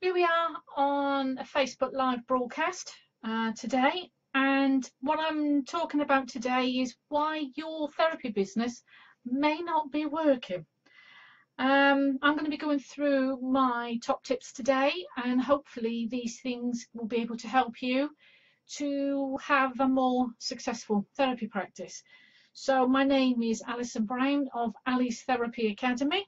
Here we are on a Facebook Live broadcast today, and what I'm talking about today is why your therapy business may not be working. I'm going to be going through my top tips today, and hopefully these things will be able to help you to have a more successful therapy practice. So my name is Alison Brown of Ali's Therapy Academy,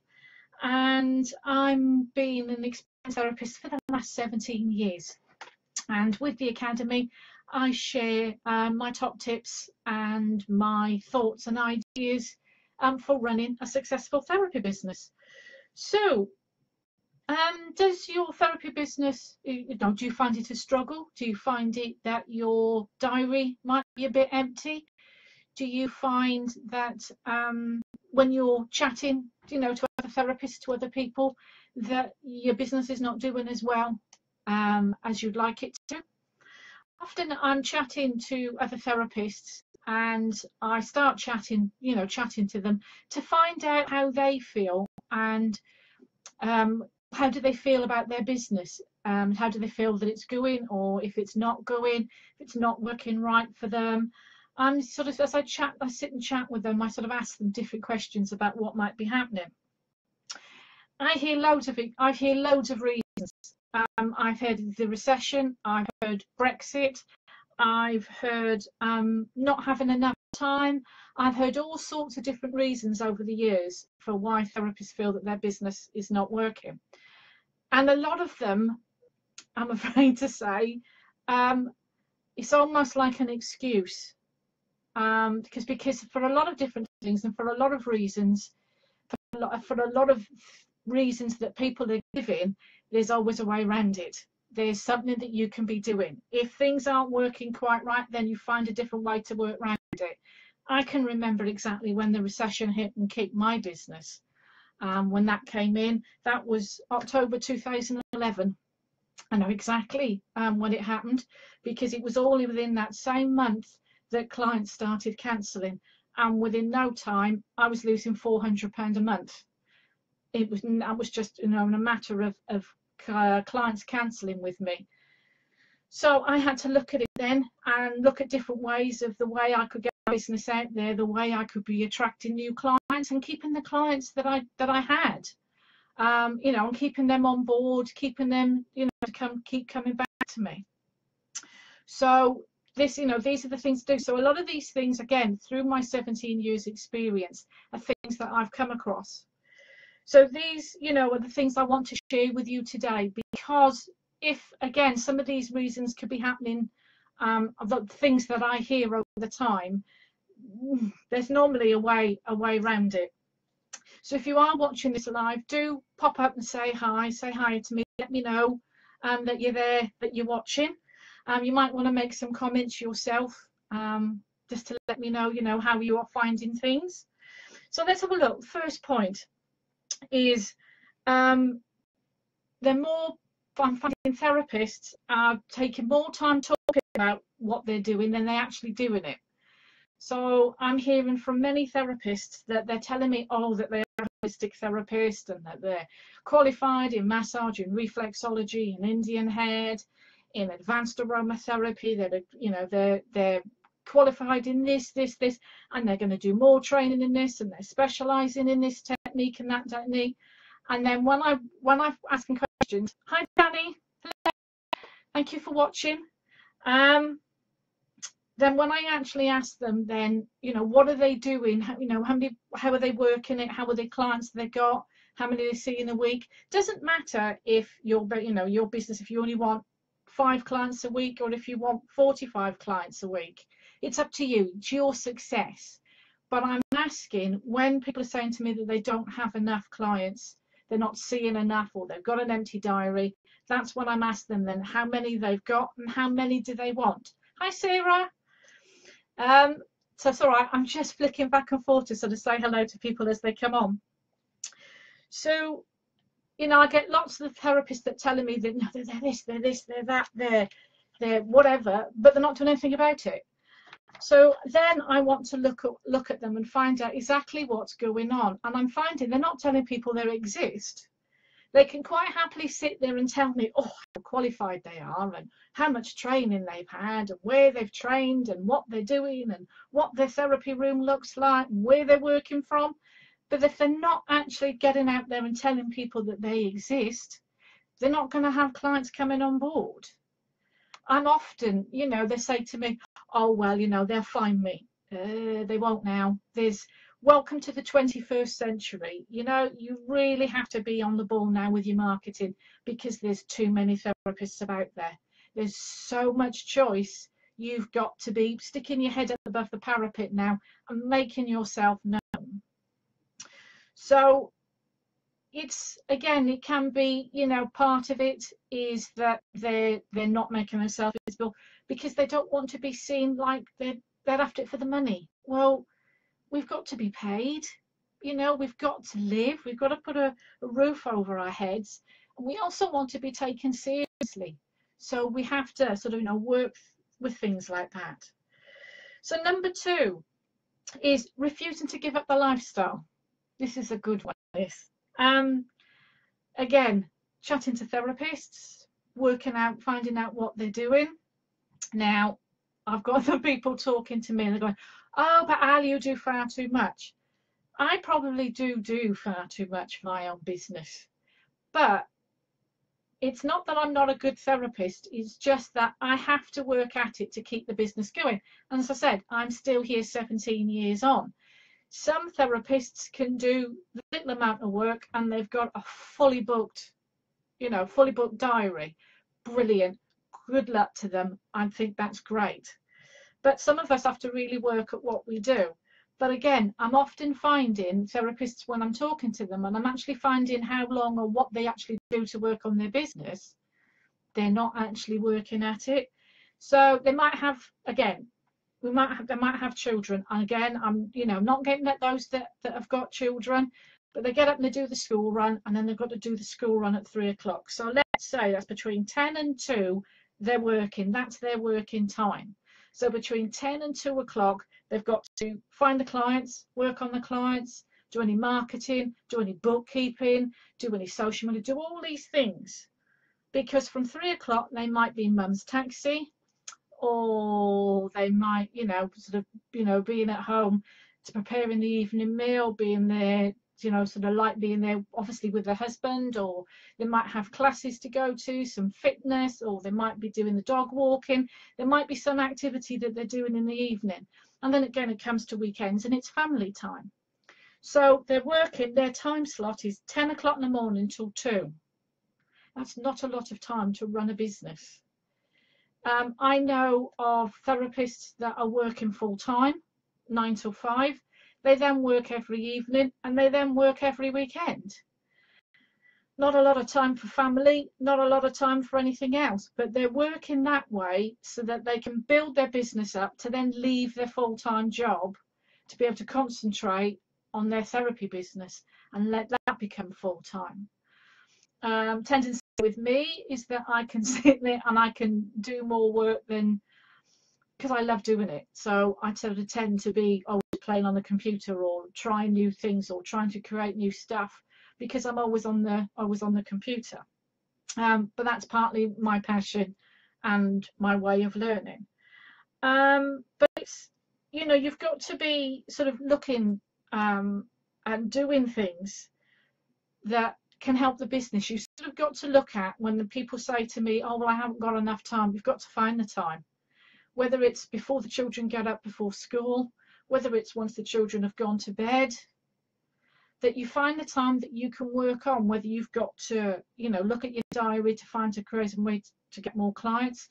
and I'm been an experienced therapist for the last 17 years. And with the Academy, I share my top tips and my thoughts and ideas for running a successful therapy business. So, does your therapy business, do you find it a struggle? Do you find it that your diary might be a bit empty? Do you find that when you're chatting, to other therapists, to other people, that your business is not doing as well as you'd like it to? Often I'm chatting to other therapists, and I start chatting to them to find out how they feel, and how do they feel about their business, how do they feel that it's going, or if it's not going, if it's not working right for them. I'm sort of, as I sit and chat with them, I sort of ask them different questions about what might be happening. I hear loads of reasons. I've heard the recession, I've heard Brexit, I've heard not having enough time. I've heard all sorts of different reasons over the years for why therapists feel that their business is not working. And a lot of them, I'm afraid to say, it's almost like an excuse. Because for a lot of different things and for a lot of reasons, for a lot of reasons that people are giving, there's always a way around it. There's something that you can be doing. If things aren't working quite right, then you find a different way to work around it. I can remember exactly when the recession hit and kicked my business. When that came in, that was October 2011. I know exactly when it happened, because it was all within that same month that clients started cancelling, and within no time I was losing £400 a month. That was just in a matter of clients cancelling with me. So I had to look at it then and look at different ways of the way I could get my business out there, the way I could be attracting new clients and keeping the clients that I had, and keeping them on board, keeping them to keep coming back to me. So these are the things to do. So a lot of these things, again, through my 17 years experience, are things that I've come across. So these, are the things I want to share with you today, because if, again, some of these reasons could be happening, the things that I hear over the time, there's normally a way around it. So if you are watching this live, do pop up and say hi to me, let me know that you're there, that you're watching. You might want to make some comments yourself, just to let me know, how you are finding things. So let's have a look. First point is I'm finding therapists are taking more time talking about what they're doing than they're actually doing it. So I'm hearing from many therapists that they're telling me, that they're a holistic therapist and that they're qualified in massage and reflexology and Indian head, in advanced aromatherapy, that they're qualified in this, and they're going to do more training in this, and they're specializing in this technique and that technique. And then when I'm asking questions, hi Danny, thank you for watching. Then when I actually ask them, then what are they doing? How are they working it? How are the clients they got? How many they see in a week? Doesn't matter if your business, if you only want 5 clients a week, or if you want 45 clients a week. It's up to you. It's your success. But I'm asking, when people are saying to me that they don't have enough clients, they're not seeing enough, or they've got an empty diary, that's when I'm asking them then how many they've got and how many do they want. Hi Sarah. So it's all right, I'm just flicking back and forth to sort of say hello to people as they come on. So I get lots of therapists that telling me that they're this, they're that, they're whatever, but they're not doing anything about it. So then I want to look at them and find out exactly what's going on. And I'm finding they're not telling people they exist. They can quite happily sit there and tell me, oh, how qualified they are and how much training they've had and where they've trained and what they're doing and what their therapy room looks like and where they're working from. But if they're not actually getting out there and telling people that they exist, they're not going to have clients coming on board. I'm often, they say to me, oh, well, they'll find me. They won't now. There's welcome to the 21st century. You really have to be on the ball now with your marketing because there's too many therapists about there. There's so much choice. You've got to be sticking your head up above the parapet now and making yourself known. So it's, again, it can be, part of it is that they're not making themselves visible because they don't want to be seen like they're after it for the money. Well, we've got to be paid, we've got to live, we've got to put a roof over our heads, and we also want to be taken seriously. So we have to sort of, work with things like that. So number 2 is refusing to give up the lifestyle. This is a good one, this. Again, chatting to therapists, working out, finding out what they're doing. Now, I've got other people talking to me and they're going, oh, but Ali, you do far too much. I probably do far too much for my own business. But it's not that I'm not a good therapist, it's just that I have to work at it to keep the business going. And as I said, I'm still here 17 years on. Some therapists can do the little amount of work and they've got a fully booked diary. Brilliant. Good luck to them. I think that's great. But some of us have to really work at what we do. But again, I'm often finding therapists when I'm talking to them and I'm actually finding how long or what they actually do to work on their business, they're not actually working at it. So they might have, again, they might have children. And again, I'm not getting at those that have got children, but they get up and they do the school run and then they've got to do the school run at 3 o'clock. So let's say that's between 10 and 2 they're working. That's their working time. So between 10 and 2 o'clock, they've got to find the clients, work on the clients, do any marketing, do any bookkeeping, do any social media, do all these things. Because from 3 o'clock, they might be mum's taxi, or they might, being at home to preparing the evening meal, being there, sort of like being there obviously with their husband, or they might have classes to go to, some fitness, or they might be doing the dog walking. There might be some activity that they're doing in the evening. And then again, it comes to weekends and it's family time. So they're working, their time slot is 10 o'clock in the morning till 2. That's not a lot of time to run a business. I know of therapists that are working full time, 9 till 5. They then work every evening and they then work every weekend. Not a lot of time for family, not a lot of time for anything else, but they're working that way so that they can build their business up to then leave their full-time job to be able to concentrate on their therapy business and let that become full-time. Tendency with me is that I can sit there and I can do more work than, because I love doing it. So I sort of tend to be always playing on the computer or trying new things or trying to create new stuff because I'm always on the computer. But that's partly my passion and my way of learning. But it's, you've got to be sort of looking and doing things that can help the business. You've sort of got to look at when the people say to me, oh, well, I haven't got enough time. You've got to find the time. Whether it's before the children get up before school, whether it's once the children have gone to bed, that you find the time that you can work on, whether you've got to, look at your diary to find a creative way to get more clients,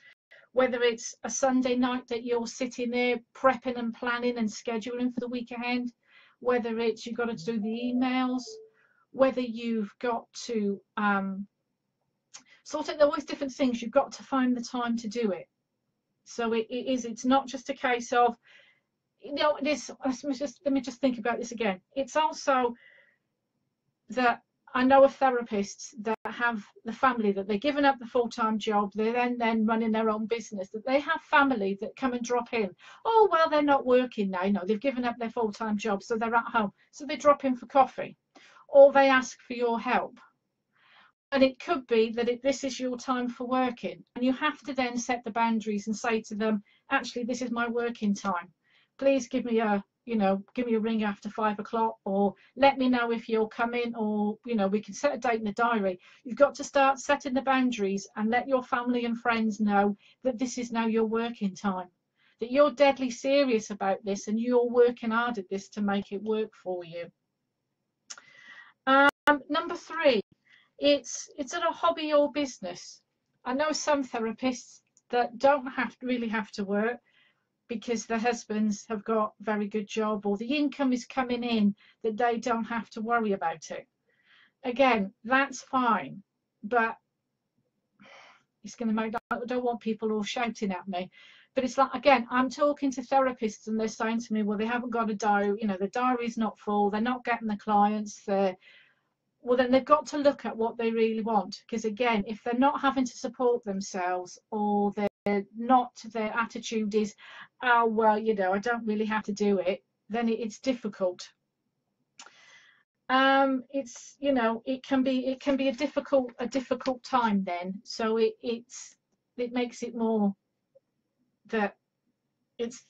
whether it's a Sunday night that you're sitting there prepping and planning and scheduling for the week ahead, whether it's you've got to do the emails, whether you've got to sort of, there are always different things. You've got to find the time to do it. So it's not just a case of, let me just think about this again. It's also that I know of therapists that have the family, that they're giving up the full-time job, they're then running their own business, that they have family that come and drop in. Oh, well, they're not working now. They've given up their full-time job, so they're at home. So they drop in for coffee, or they ask for your help. And it could be that this is your time for working, and you have to then set the boundaries and say to them, actually, this is my working time. Please give me a ring after 5 o'clock, or let me know if you're coming, or we can set a date in the diary. You've got to start setting the boundaries and let your family and friends know that this is now your working time, that you're deadly serious about this and you're working hard at this to make it work for you. Number 3, it's a hobby or business. I know some therapists that don't really have to work because their husbands have got a very good job, or the income is coming in that they don't have to worry about it. Again, that's fine, but it's going to make, I don't want people all shouting at me, but it's like, again, I'm talking to therapists and they're saying to me, well, they haven't got a diary, the diary's not full, they're not getting the clients, well, then they've got to look at what they really want. Because again, if they're not having to support themselves, or they're not, their attitude is, oh, well, I don't really have to do it, then it's difficult. It's, it can be a difficult time then. So it makes it more that it's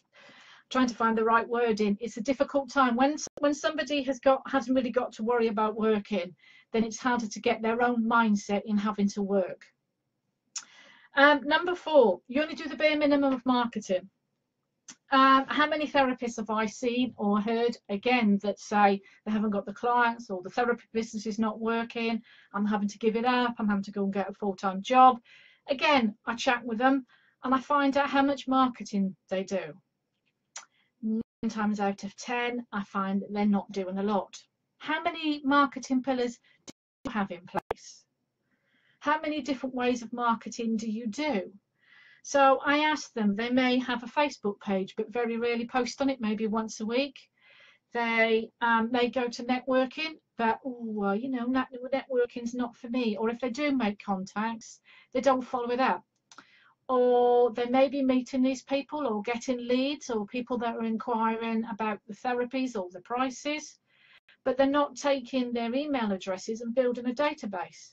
trying to find the right wording. It's a difficult time when somebody hasn't really got to worry about working, then it's harder to get their own mindset in having to work. Number 4, you only do the bare minimum of marketing. How many therapists have I seen or heard, again, that say they haven't got the clients, or the therapy business is not working, I'm having to give it up, I'm having to go and get a full-time job. Again, I chat with them and I find out how much marketing they do. 9 times out of 10, I find that they're not doing a lot. How many marketing pillars do you have in place? How many different ways of marketing do you do? So I asked them, they may have a Facebook page, but very rarely post on it, maybe once a week. They may go to networking, but networking's not for me. Or if they do make contacts, they don't follow it up. Or they may be meeting these people or getting leads, or people that are inquiring about the therapies or the prices, but they're not taking their email addresses and building a database.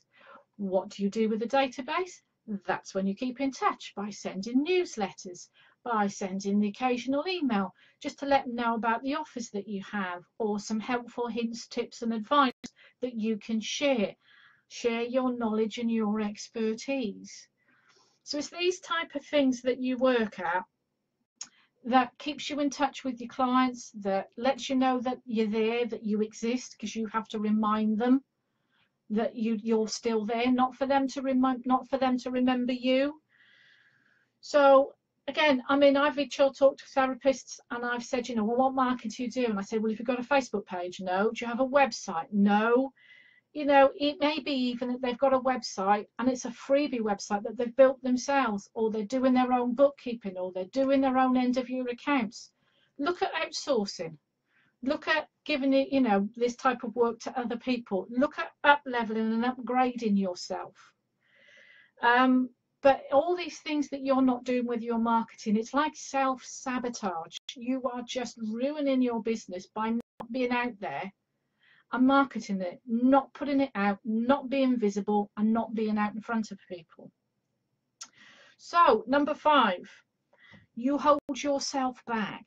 What do you do with a database? That's when you keep in touch by sending newsletters, by sending the occasional email, just to let them know about the offers that you have, or some helpful hints, tips and advice that you can share. Share your knowledge and your expertise. So it's these type of things that you work at that keeps you in touch with your clients, that lets you know that you're there, that you exist, because you have to remind them that you're still there, not for them to remember you. So again, I mean, I've talked to therapists and I've said, well, what marketing do you do? And I said, well, if you've got a Facebook page, no. Do you have a website? No. It may be even that they've got a website and it's a freebie website that they've built themselves, or they're doing their own bookkeeping, or they're doing their own end of year accounts. Look at outsourcing. Look at giving it, this type of work to other people. Look at up-leveling and upgrading yourself. But all these things that you're not doing with your marketing, it's like self-sabotage. You are just ruining your business by not being out there and marketing it, not putting it out, not being visible, and not being out in front of people. So number 5, you hold yourself back.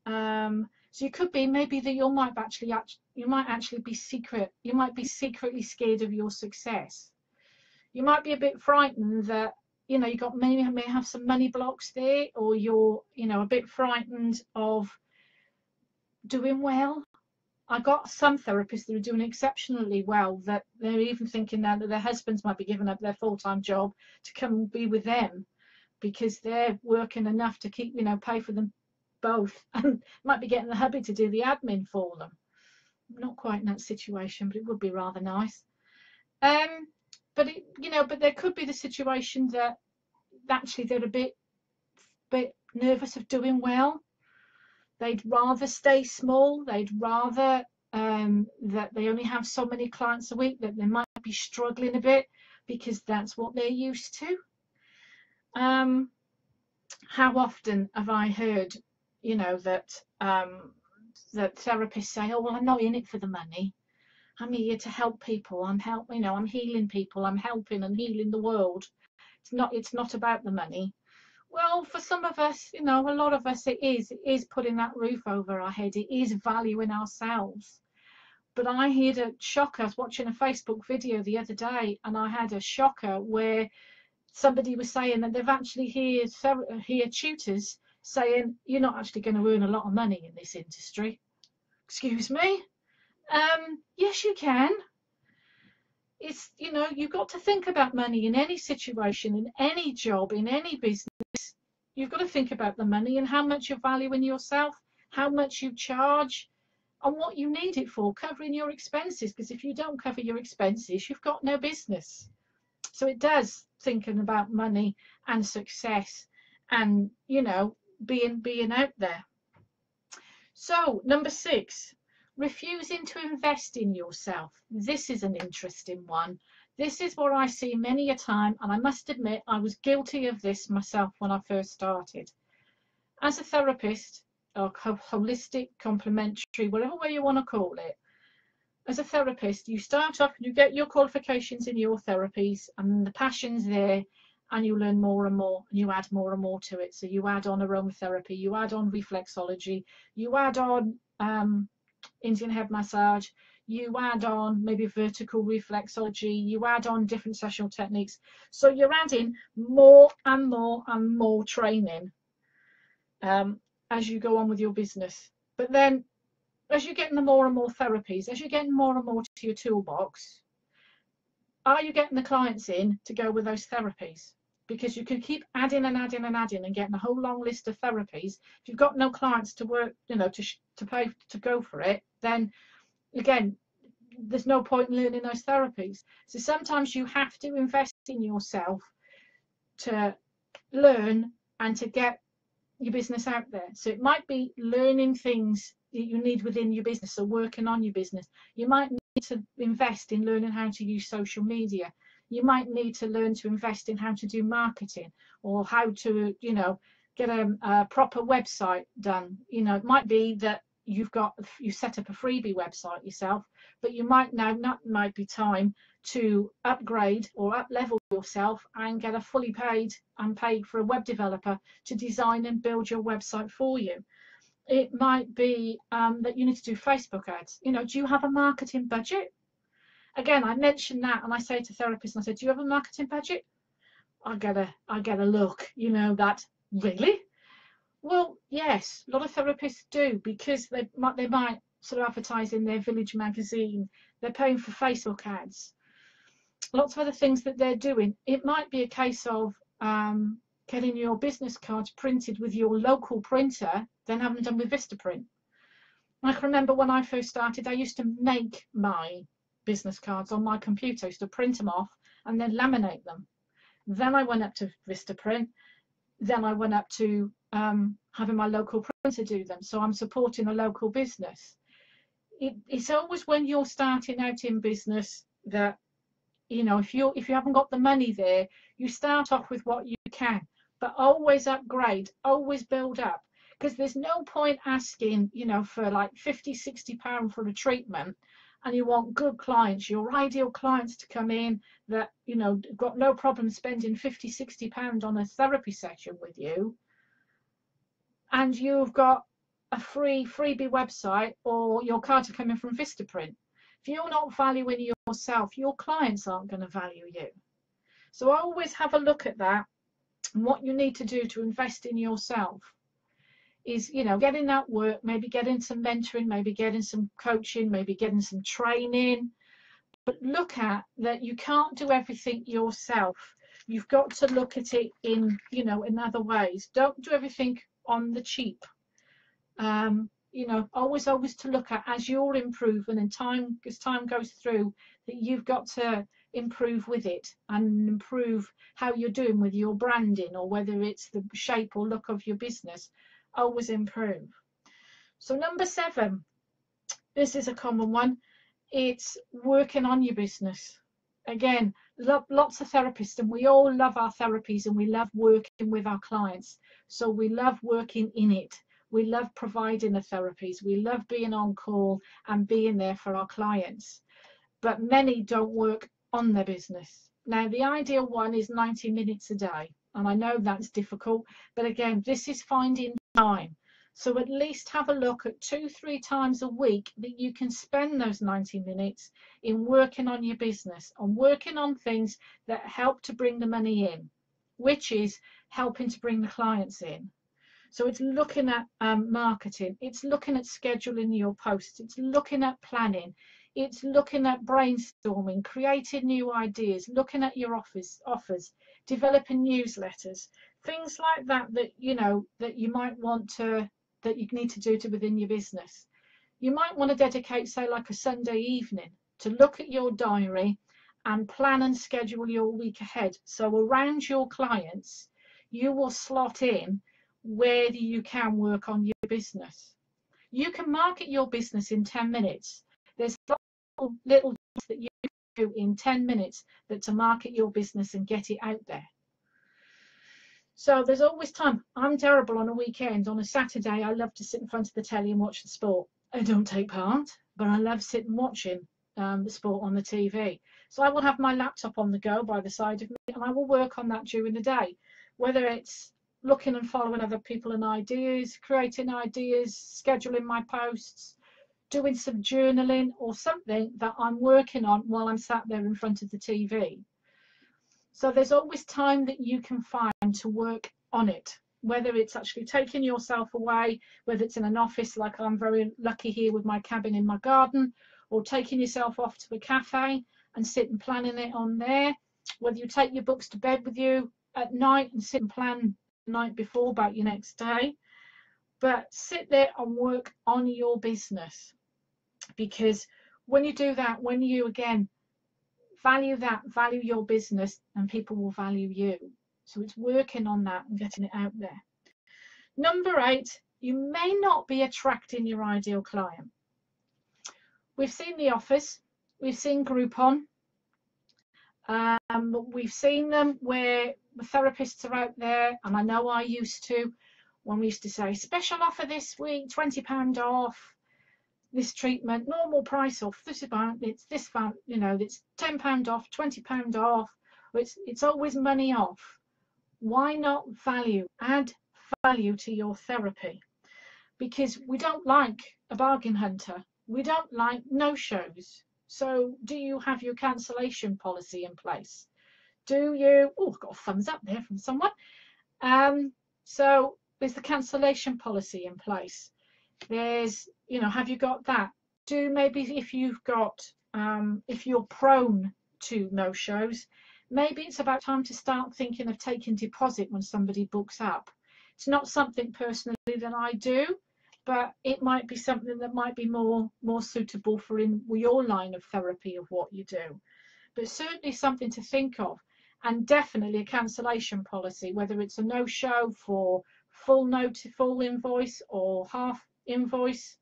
So you could be maybe that you might actually be secretly scared of your success. You might be a bit frightened that you may have some money blocks there, or you're a bit frightened of doing well. I got some therapists that are doing exceptionally well, that they're even thinking now that their husbands might be giving up their full-time job to come be with them, because they're working enough to keep pay for them both, and might be getting the hubby to do the admin for them. Not quite in that situation, but it would be rather nice. But there could be the situation that actually they're a bit nervous of doing well. They'd rather stay small. They'd rather that they only have so many clients a week, that they might be struggling a bit because that's what they're used to. How often have I heard that that therapists say, oh, well, I'm not in it for the money. I'm here to help people. I'm healing people. I'm helping and healing the world. It's not about the money. Well, for some of us, a lot of us, it is putting that roof over our head. It is valuing ourselves. But I had a shocker. I was watching a Facebook video the other day, and I had a shocker where somebody was saying that they've actually heard tutors saying you're not actually going to earn a lot of money in this industry. Excuse me. Yes, you can. It's, you've got to think about money in any situation, in any job, in any business. You've got to think about the money and how much you're valuing yourself, how much you charge, and what you need it for, covering your expenses. Because if you don't cover your expenses, you've got no business. So it does thinking about money and success and, being out there. So number 6, refusing to invest in yourself. This is an interesting one. This is what I see many a time, and I must admit I was guilty of this myself when I first started. As a therapist, or holistic, complementary, whatever way you want to call it, as a therapist, you start off and you get your qualifications in your therapies, and the passion's there, and you learn more and more, and you add more and more to it. So you add on aromatherapy, you add on reflexology, you add on Indian head massage, you add on maybe vertical reflexology, you add on different sessional techniques. So you're adding more and more and more training as you go on with your business. But then as you're getting the more and more therapies, as you're getting more and more to your toolbox, are you getting the clients in to go with those therapies? Because you can keep adding and adding and adding and getting a whole long list of therapies. If you've got no clients to work, to pay to go for it, then again, there's no point in learning those therapies. So sometimes you have to invest in yourself to learn and to get your business out there. So it might be learning things that you need within your business or working on your business. You might need to invest in learning how to use social media. You might need to learn to invest in how to do marketing, or how to, get a proper website done. It might be that you set up a freebie website yourself, but you might be time to upgrade or up level yourself and get a fully paid for a web developer to design and build your website for you. It might be that you need to do Facebook ads. Do you have a marketing budget? Again, I mentioned that, and I say to therapists, and I said, do you have a marketing budget? I get a look, that really? Well, yes, a lot of therapists do, because they might sort of advertise in their village magazine. They're paying for Facebook ads. Lots of other things that they're doing. It might be a case of getting your business cards printed with your local printer, then having them done with Vistaprint. I can remember when I first started, I used to make my business cards on my computer. I used to print them off and then laminate them. Then I went up to Vistaprint. Then I went up to having my local printer do them. So I'm supporting a local business. It's always when you're starting out in business that, if you haven't got the money there, you start off with what you can, but always upgrade, always build up. Because there's no point asking, for like £50-60 for a treatment, and you want good clients, your ideal clients to come in that, got no problem spending £50-60 on a therapy session with you, and you've got a freebie website, or your cards are coming from Vistaprint. If you're not valuing yourself, your clients aren't going to value you. So always have a look at that, and what you need to do to invest in yourself is, getting that work, maybe getting some mentoring, maybe getting some coaching, maybe getting some training. But look at that, you can't do everything yourself. You've got to look at it in, in other ways. Don't do everything on the cheap. Always to look at, as you're improving and as time goes through, that you've got to improve with it and improve how you're doing with your branding, or whether it's the shape or look of your business. Always improve. So number 7, this is a common one. It's working on your business. Again, lots of therapists, and we all love our therapies, and we love working with our clients. So we love working in it. We love providing the therapies. We love being on call and being there for our clients. but many don't work on their business. Now, the ideal one is 90 minutes a day, and I know that's difficult, but again, this is finding time. So at least have a look at 2-3 times a week that you can spend those 90 minutes in working on your business, on working on things that help to bring the money in, which is helping to bring the clients in. So it's looking at marketing, it's looking at scheduling your posts, it's looking at planning, it's looking at brainstorming, creating new ideas, looking at your offers, developing newsletters, things like that that you might want to, that you need to do to within your business. You might want to dedicate, say, like a Sunday evening to look at your diary and plan and schedule your week ahead. So around your clients, you will slot in where you can work on your business. You can market your business in 10 minutes. There's little things that you can do in 10 minutes that to market your business and get it out there. So there's always time. I'm terrible on a weekend. On a Saturday, I love to sit in front of the telly and watch the sport. I don't take part, but I love sitting watching the sport on the TV. So I will have my laptop on the go by the side of me, and I will work on that during the day, whether it's looking and following other people and ideas, creating ideas, scheduling my posts, doing some journaling or something that I'm working on while I'm sat there in front of the TV. So there's always time that you can find to work on it, whether it's actually taking yourself away, whether it's in an office like I'm very lucky here with my cabin in my garden, or taking yourself off to a cafe and sit and planning it on there, whether you take your books to bed with you at night and sit and plan the night before about your next day. But sit there and work on your business, because when you do that, when you again value your business, and people will value you. So it's working on that and getting it out there. Number 8, you may not be attracting your ideal client. We've seen the offers, we've seen Groupon, we've seen them where the therapists are out there, and I know I used to, when we used to say special offer this week, £20 off this treatment, normal price off, it's £10 off, £20 off, it's always money off. Why not add value to your therapy? Because we don't like a bargain hunter, we don't like no-shows. So do you have your cancellation policy in place? Do you, oh, I've got a thumbs up there from someone. So there's the cancellation policy in place. There's, have you got that? Maybe if you've got, if you're prone to no-shows, maybe it's about time to start thinking of taking deposit when somebody books up. It's not something personally that I do, but it might be something that might be more suitable for your line of therapy of what you do. But certainly something to think of, and definitely a cancellation policy, whether it's a no-show for full invoice or half invoice,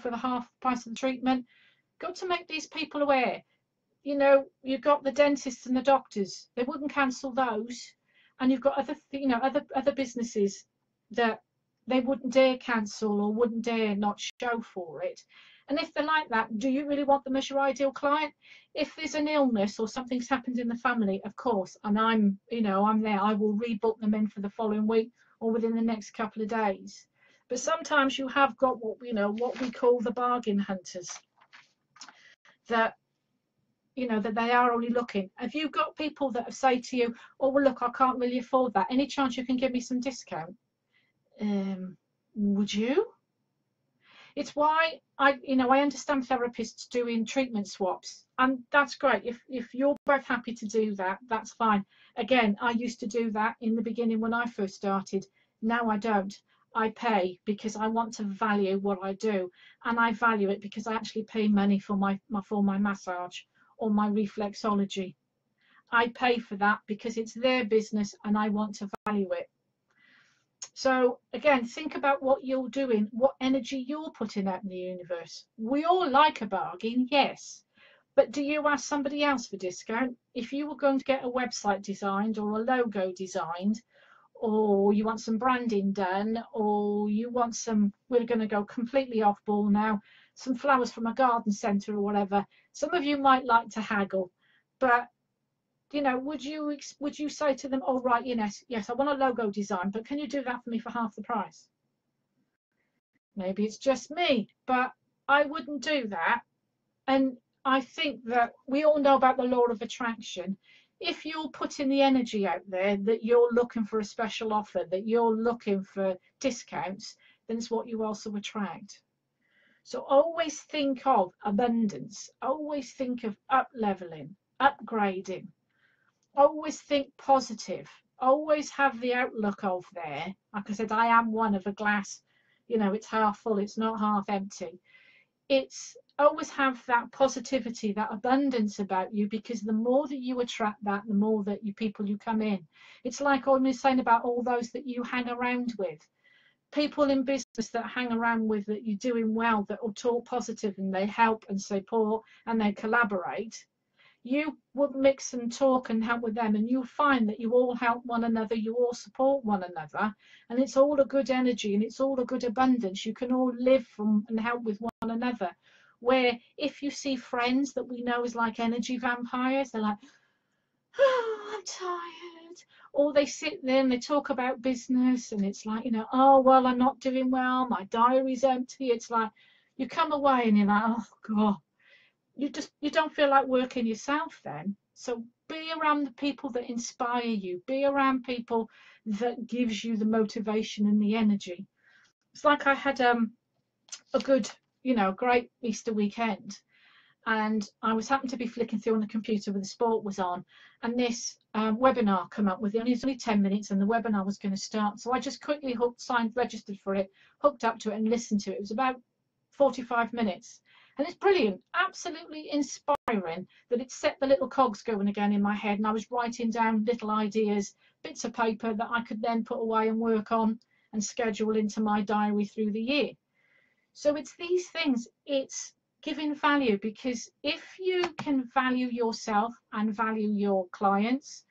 for the half price of the treatment. Got to make these people aware. You've got the dentists and the doctors, they wouldn't cancel those, and you've got other businesses that they wouldn't dare cancel or wouldn't dare not show for it. And if they're like that, do you really want them as your ideal client? If there's an illness or something's happened in the family, of course, and I'm there, I will rebook them in for the following week or within the next couple of days. But sometimes you have got what we call the bargain hunters, that that they are only looking. Have you got people that have say to you, oh well, look, I can't really afford that, any chance you can give me some discount? Would you? It's why I understand therapists doing treatment swaps, and that's great. If you're both happy to do that, that's fine. Again, I used to do that in the beginning when I first started. Now I don't. I pay because I want to value what I do, and I value it because I actually pay money for my massage or my reflexology. I pay for that because it's their business and I want to value it. So again, think about what you're doing, what energy you're putting out in the universe. We all like a bargain, yes, but do you ask somebody else for discount? If you were going to get a website designed or a logo designed, or you want some branding done, or you want we're going to go completely off ball now, some flowers from a garden centre or whatever, some of you might like to haggle, but you know, would you say to them, oh right, yes, I want a logo design, but can you do that for me for half the price? Maybe it's just me, but I wouldn't do that. And I think that we all know about the law of attraction. If you're putting the energy out there that you're looking for a special offer, that you're looking for discounts, then it's what you also attract. So always think of abundance, always think of up leveling, upgrading, always think positive, always have the outlook of there. Like I said, I am one of a glass, it's half full, it's not half empty. It's always have that positivity, that abundance about you, because the more that you attract that, the more that people you come in. It's like I was saying about all those that you hang around with. People in business that hang around with, that you're doing well, that will talk positive and they help and support and they collaborate. You would mix and talk and help with them, and you'll find that you all help one another, you all support one another, and it's all a good energy and it's all a good abundance. You can all live from and help with one another. Where if you see friends that we know is like energy vampires, they're like, oh, I'm tired. Or they sit there and they talk about business, and it's like, oh, well, I'm not doing well, my diary's empty. It's like you come away and you're like, oh, God. You don't feel like working yourself then. So be around the people that inspire you. Be around people that gives you the motivation and the energy. It's like I had a good, great Easter weekend, and I was happened to be flicking through on the computer when the sport was on, and this webinar come up with it. It's only 10 minutes and the webinar was going to start. So I just quickly registered for it, hooked up to it and listened to it. It was about 45 minutes. And it's brilliant, absolutely inspiring that it set the little cogs going again in my head, and I was writing down little ideas, bits of paper that I could then put away and work on and schedule into my diary through the year. So it's these things, it's giving value, because if you can value yourself and value your clients,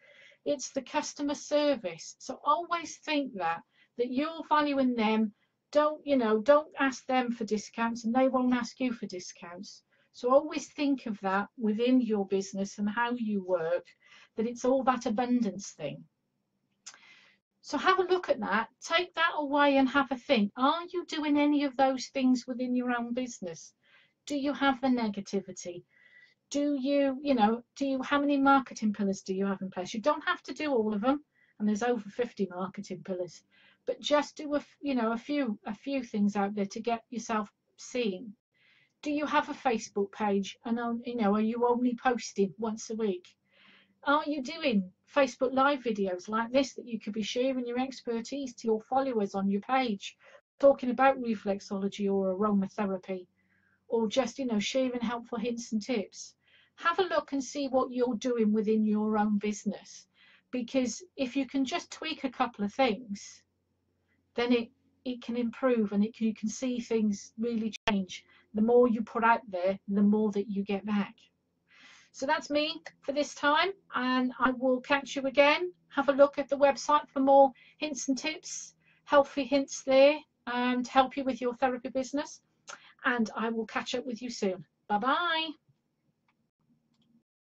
it's the customer service. So always think that you're valuing them. Don't ask them for discounts and they won't ask you for discounts. So always think of that within your business and how you work, that it's all that abundance thing. So have a look at that, take that away and have a think. Are you doing any of those things within your own business? Do you have the negativity? How many marketing pillars do you have in place? You don't have to do all of them, and there's over 50 marketing pillars. But just do a few things out there to get yourself seen. Do you have a Facebook page? And are you only posting once a week? Are you doing Facebook Live videos like this that you could be sharing your expertise to your followers on your page, talking about reflexology or aromatherapy, or just sharing helpful hints and tips? Have a look and see what you're doing within your own business, because if you can just tweak a couple of things, then it can improve, and you can see things really change. The more you put out there, the more that you get back. So that's me for this time, and I will catch you again. Have a look at the website for more hints and tips, healthy hints there to help you with your therapy business, and I will catch up with you soon. Bye bye.